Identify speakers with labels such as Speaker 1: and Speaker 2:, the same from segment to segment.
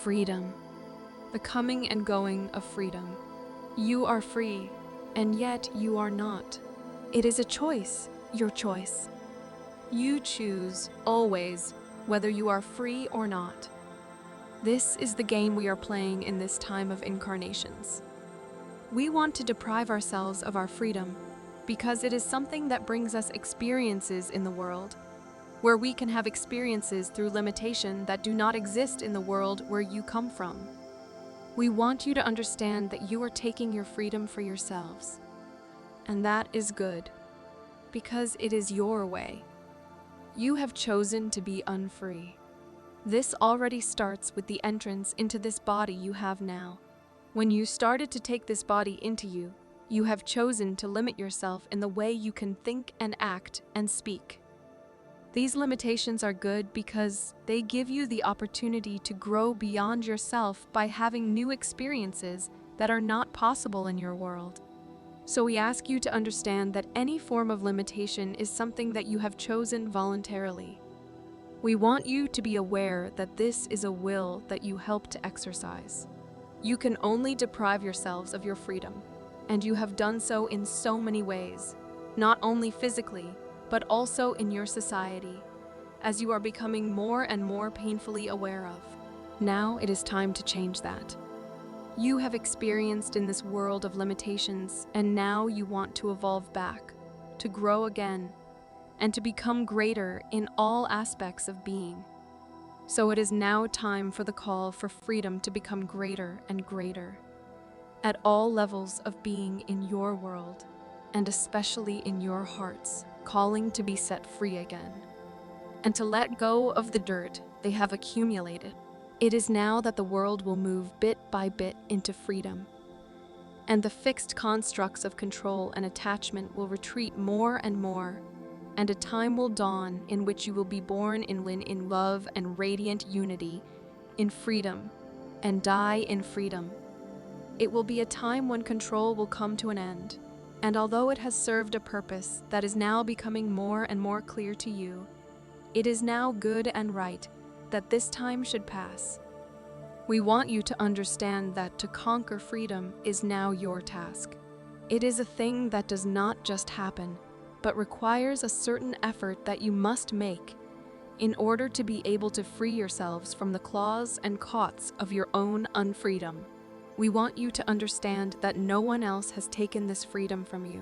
Speaker 1: Freedom. The coming and going of freedom. You are free, and yet you are not. It is a choice, your choice. You choose, always, whether you are free or not. This is the game we are playing in this time of incarnations. We want to deprive ourselves of our freedom because it is something that brings us experiences in the world, where we can have experiences through limitation that do not exist in the world where you come from. We want you to understand that you are taking your freedom for yourselves. And that is good, because it is your way. You have chosen to be unfree. This already starts with the entrance into this body you have now. When you started to take this body into you, you have chosen to limit yourself in the way you can think and act and speak. These limitations are good because they give you the opportunity to grow beyond yourself by having new experiences that are not possible in your world. So we ask you to understand that any form of limitation is something that you have chosen voluntarily. We want you to be aware that this is a will that you help to exercise. You can only deprive yourselves of your freedom, and you have done so in so many ways, not only physically, but also in your society, as you are becoming more and more painfully aware of. Now it is time to change that. You have experienced in this world of limitations, and now you want to evolve back, to grow again, and to become greater in all aspects of being. So it is now time for the call for freedom to become greater and greater, at all levels of being in your world, and especially in your hearts, calling to be set free again, and to let go of the dirt they have accumulated. It is now that the world will move bit by bit into freedom, and the fixed constructs of control and attachment will retreat more and more, and a time will dawn in which you will be born in love and radiant unity, in freedom, and die in freedom. It will be a time when control will come to an end, and although it has served a purpose that is now becoming more and more clear to you, it is now good and right that this time should pass. We want you to understand that to conquer freedom is now your task. It is a thing that does not just happen, but requires a certain effort that you must make in order to be able to free yourselves from the claws and cots of your own unfreedom. We want you to understand that no one else has taken this freedom from you.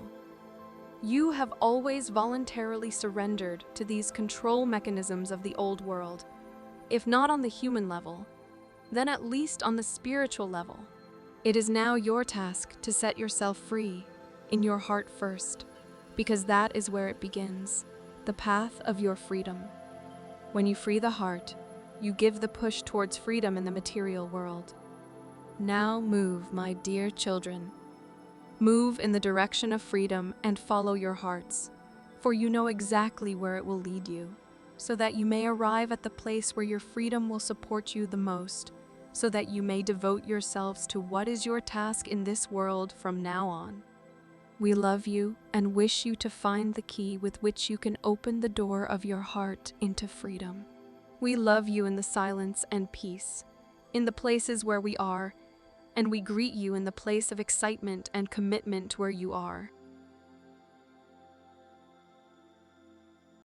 Speaker 1: You have always voluntarily surrendered to these control mechanisms of the old world, if not on the human level, then at least on the spiritual level. It is now your task to set yourself free in your heart first, because that is where it begins, the path of your freedom. When you free the heart, you give the push towards freedom in the material world. Now move, my dear children. Move in the direction of freedom and follow your hearts, for you know exactly where it will lead you, so that you may arrive at the place where your freedom will support you the most, so that you may devote yourselves to what is your task in this world from now on. We love you and wish you to find the key with which you can open the door of your heart into freedom. We love you in the silence and peace, in the places where we are, and we greet you in the place of excitement and commitment where you are.